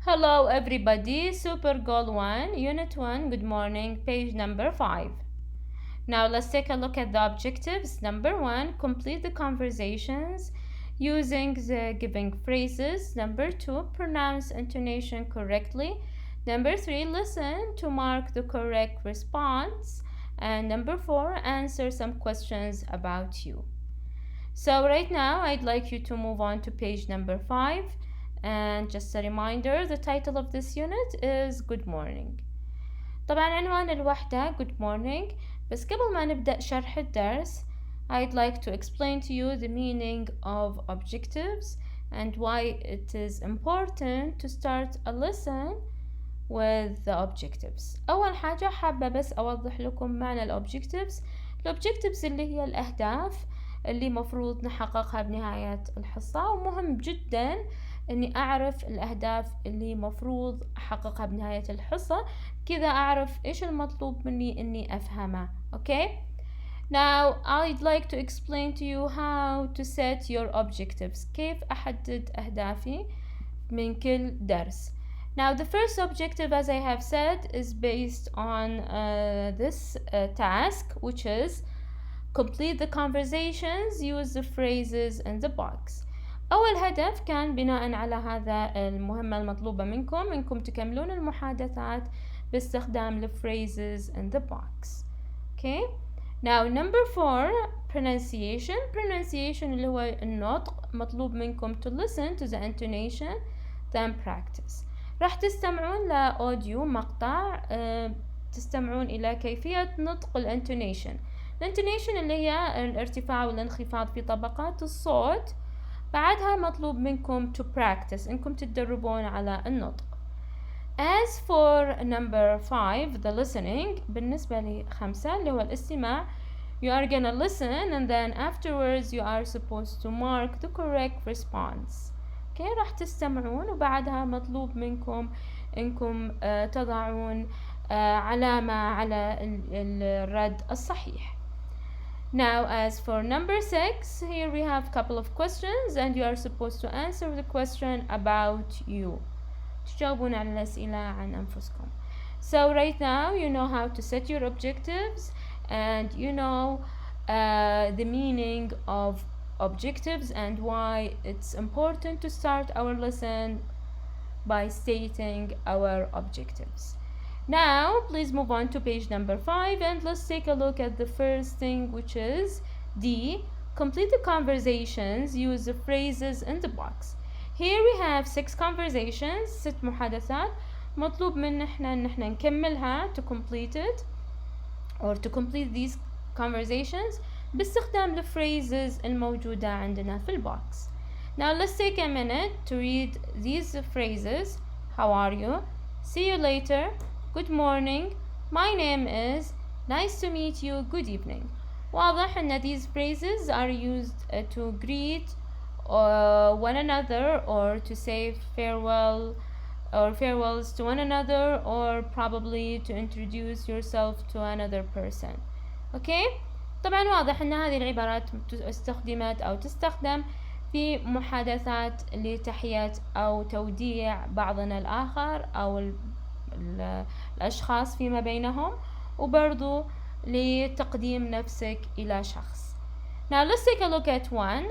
Hello everybody, Super Goal 1, Unit 1, good morning, page number 5. Now let's take a look at the objectives. Number 1, complete the conversations using the given phrases. Number 2, pronounce intonation correctly. Number 3, listen to mark the correct response. And number 4, answer some questions about you. So right now I'd like you to move on to page number 5. And just a reminder, the title of this unit is Good Morning. طبعا عنوان الوحدة Good Morning. بس قبل ما نبدأ شرح الدرس I'd like to explain to you the meaning of objectives and why it is important to start a lesson with the objectives. أول حاجة حابة بس أوضح لكم معنى الobjectives. الobjectives اللي هي الأهداف اللي مفروض نحققها بنهاية الحصة، ومهم جدا اني اعرف الاهداف اللي مفروض احققها بنهاية الحصة، كذا اعرف ايش المطلوب مني اني افهمه. Okay? Now I'd like to explain to you how to set your objectives. كيف احدد اهدافي من كل درس. Now the first objective, as I have said, is based on this task, which is complete the conversations, use the phrases in the box. أول هدف كان بناء على هذا المهمة المطلوبة منكم إنكم تكملون المحادثات باستخدام the phrases in the box. Okay? Now number 4, pronunciation. Pronunciation اللي هو النطق. مطلوب منكم to listen to the intonation then practice. راح تستمعون لأوديو مقطع تستمعون إلى كيفية نطق الانتونيشن. الانتونيشن اللي هي الارتفاع والانخفاض في طبقات الصوت. بعدها مطلوب منكم to practice إنكم تتدربون على النطق. As for number 5, the listening، بالنسبة ل5 اللي هو الاستماع، you are gonna listen and then afterwards you are supposed to mark the correct response. Okay, راح تستمعون وبعدها مطلوب منكم إنكم تضعون علامة على الرد الصحيح. Now as for number 6, here we have a couple of questions and you are supposed to answer the question about you. تجاوبون على الأسئلة عن أنفسكم. So right now you know how to set your objectives and you know the meaning of objectives and why it's important to start our lesson by stating our objectives. Now please move on to page number 5 and let's take a look at the first thing, which is D. Complete the conversations, use the phrases in the box. Here we have 6 conversations, 6 محادثات. مطلوب من احنا ان احنا نكملها to complete it or to complete these conversations باستخدام the phrases الموجودة عندنا في البوكس. Now let's take a minute to read these phrases. How are you? See you later. Good morning. My name is. Nice to meet you. Good evening. واضح ان these phrases are used to greet one another or to say farewell or farewells to one another or probably to introduce yourself to another person. Okay? طبعا واضح ان هذه العبارات استخدمت او تستخدم في محادثات لتحية او توديع بعضنا الاخر او الاشخاص فيما بينهم، وبرضو لتقديم نفسك الى شخص. Now let's take a look at one.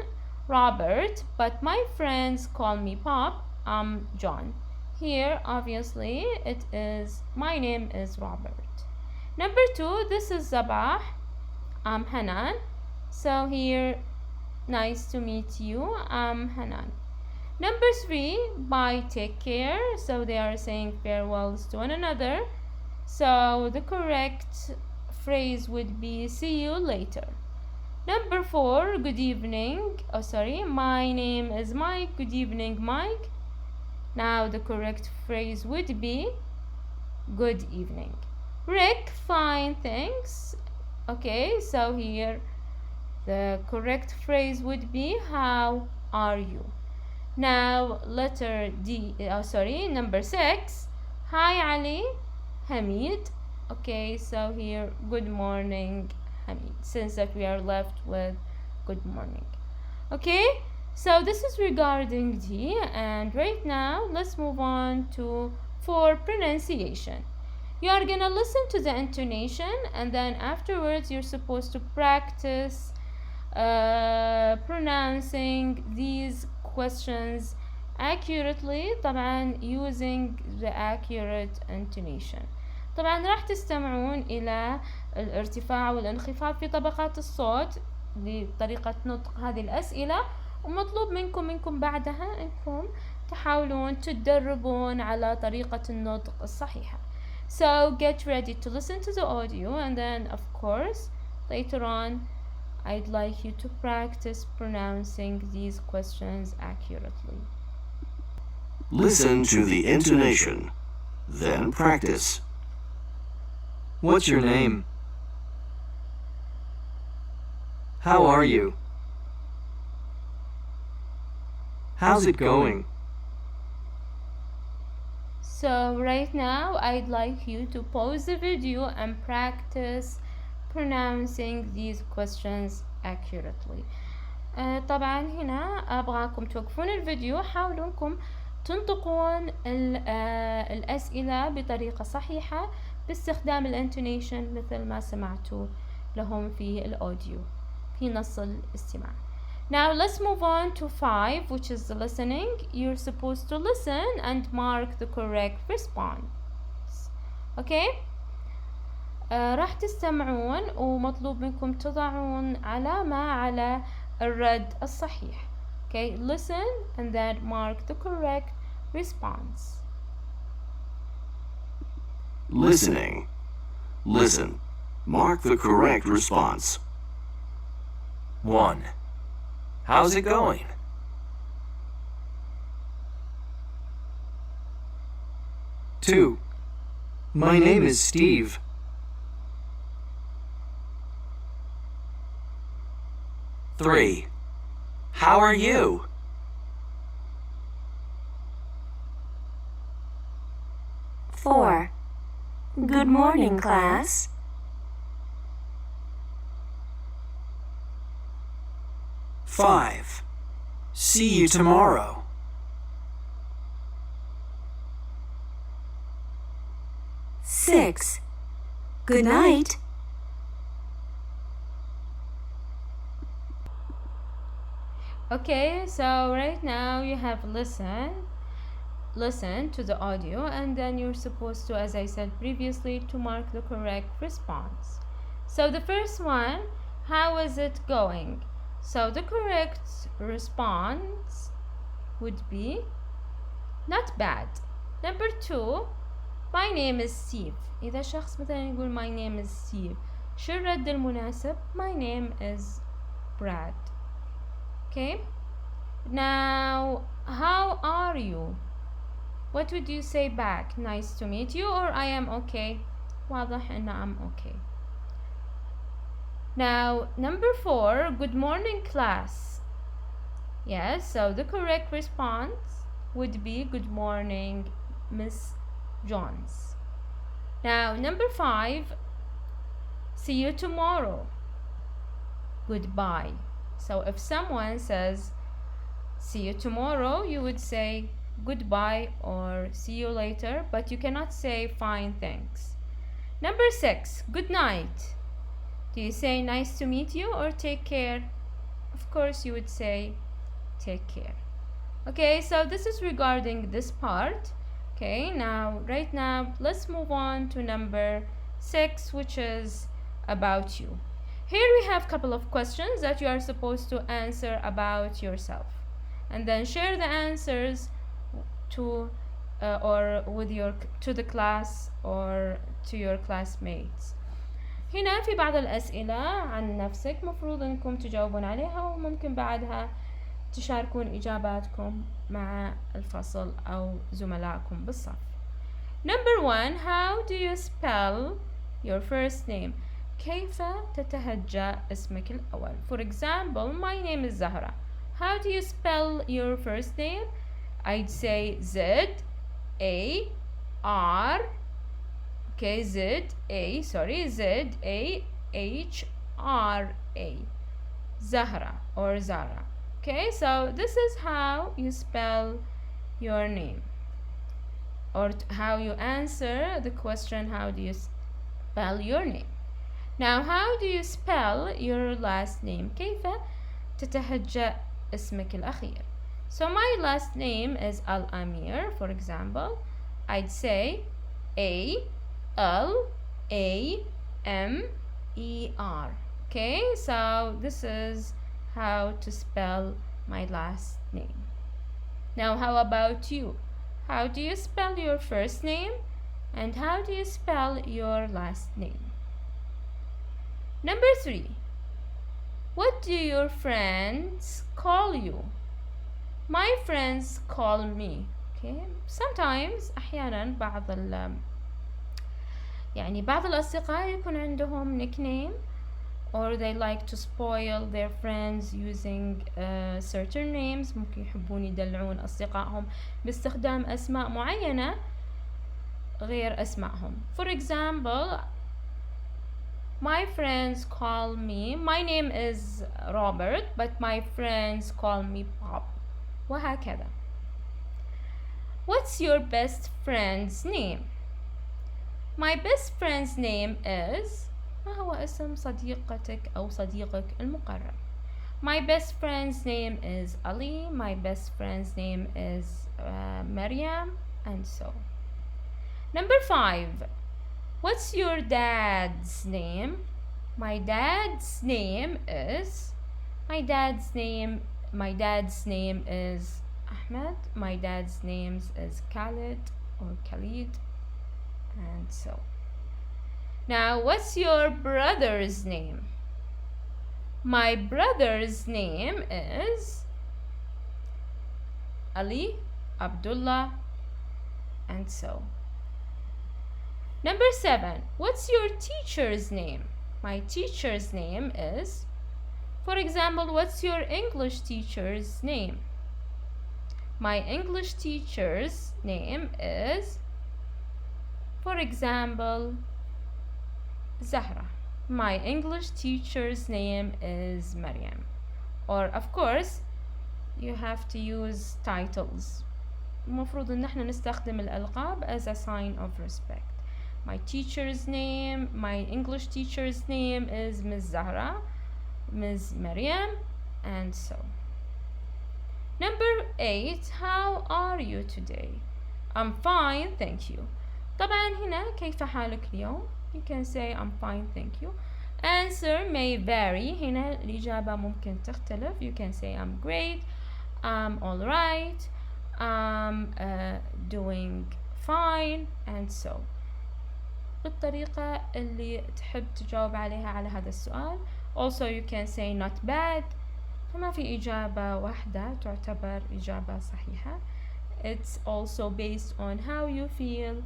Robert, but my friends call me Pop. I'm John. Here obviously it is my name is Robert. Number 2, this is Sabah. I'm Hanan. So here, nice to meet you. I'm Hanan. Number 3, bye, take care. So they are saying farewells to one another. So the correct phrase would be see you later. Number 4, good evening. Oh, sorry, my name is Mike. Good evening, Mike. Now the correct phrase would be good evening. Rick, fine, thanks. Okay, so here the correct phrase would be how are you? Now letter D, number 6. Hi Ali, Hamid. Okay, so here good morning Hamid, since that we are left with good morning. Okay, So this is regarding D, and right now let's move on to for pronunciation. You are gonna listen to the intonation, and then afterwards you're supposed to practice pronouncing these questions accurately طبعا using the accurate intonation. طبعا راح تستمعون إلى الارتفاع والانخفاض في طبقات الصوت لطريقة نطق هذه الأسئلة، ومطلوب منكم بعدها أنكم تحاولون تدربون على طريقة النطق الصحيحة. So get ready to listen to the audio, and then of course later on I'd like you to practice pronouncing these questions accurately. Listen to the intonation, then practice. What's your name? How are you? How's it going? So right now I'd like you to pause the video and practice pronouncing these questions accurately. طبعا هنا أبغاكم توقفون الفيديو، حاولوا انكم تنطقون الأسئلة بطريقة صحيحة باستخدام الانتونيشن مثل ما سمعتوا لهم في الأوديو في نص الاستماع. Now let's move on to 5, which is the listening. You're supposed to listen and mark the correct response. Okay? راح تستمعون ومطلوب منكم تضعون علامة على الرد الصحيح. Okay, listen and then mark the correct response. Listening. Listen. Mark the correct response. 1. How's it going? 2. My name is Steve. 3. How are you? 4. Good morning, class. 5. See you tomorrow. 6. Good night. Okay, so right now you have listen to the audio, and then you're supposed to, as I said previously, to mark the correct response. So the first one, how is it going? So the correct response would be not bad. Number 2, my name is Steve. إذا شخص مثلا يقول my name is Steve، شو الرد المناسب؟ my name is Brad. Okay, now how are you? What would you say back? Nice to meet you, or I am okay? واضح إن I'm okay. Now number 4, good morning class. Yes, so the correct response would be good morning Miss Jones. Now number 5, see you tomorrow. Goodbye. So if someone says see you tomorrow, you would say goodbye or see you later, but you cannot say fine thanks. Number 6, good night. Do you say nice to meet you or take care? Of course you would say take care. Okay, so this is regarding this part. Okay, now right now let's move on to number 6, which is about you. Here we have a couple of questions that you are supposed to answer about yourself, and then share the answers to the class or to your classmates. هنا في بعض الأسئلة عن نفسك مفروض أنكم تجاوبون عليها، وممكن بعدها تشاركون إجاباتكم مع الفصل أو زملائكم بالصف. Number 1, how do you spell your first name? كيف تتهجى اسمك الأول؟ For example, my name is Zahra. How do you spell your first name? I'd say Z-A-R. Okay, Z-A-H-R-A. Zahra or Zara. Okay, so this is how you spell your name, or how you answer the question, how do you spell your name. Now, how do you spell your last name? كيف تتهجأ اسمك الأخير? So my last name is Al-Amir. For example, I'd say A-L-A-M-E-R. Okay, so this is how to spell my last name. Now, how about you? How do you spell your first name? And how do you spell your last name? Number 3. What do your friends call you? My friends call me. Okay. Sometimes أحيانا بعض الأصدقاء يكون عندهم nickname, or they like to spoil their friends using certain names. ممكن يحبون يدلعون أصدقائهم باستخدام أسماء معينة غير أسمائهم. For example, my friends call me, my name is Robert, but my friends call me Bob. وهكذا. What's your best friend's name? My best friend's name is... ما هو اسم صديقتك أو صديقك المقرب? My best friend's name is Ali. My best friend's name is Maryam, and so. Number 5. What's your dad's name? My dad's name is... My dad's name is Ahmed. My dad's name is Khalid or Khalid, and so. Now, what's your brother's name? My brother's name is Ali, Abdullah, and so. Number 7. What's your teacher's name? My teacher's name is... For example, what's your English teacher's name? My English teacher's name is... For example, Zahra. My English teacher's name is Maryam. Or of course, you have to use titles. المفروض ان احنا نستخدم الألقاب as a sign of respect. My teacher's name, my English teacher's name is Ms. Zahra, Ms. Maryam, and so. Number 8. How are you today? I'm fine, thank you. طبعا هنا كيف حالك اليوم? You can say I'm fine, thank you. Answer may vary. هنا الإجابة ممكن تختلف. You can say I'm great, I'm alright, I'm doing fine, and so. بالطريقة اللي تحب تجاوب عليها على هذا السؤال. Also you can say not bad. فما في إجابة واحدة تعتبر إجابة صحيحة. It's also based on how you feel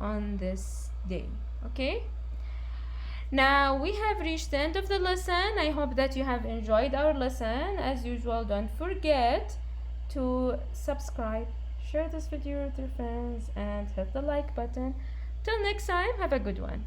on this day. Okay? Now we have reached the end of the lesson. I hope that you have enjoyed our lesson. As usual, don't forget to subscribe, share this video with your friends, and hit the like button. Till next time, have a good one.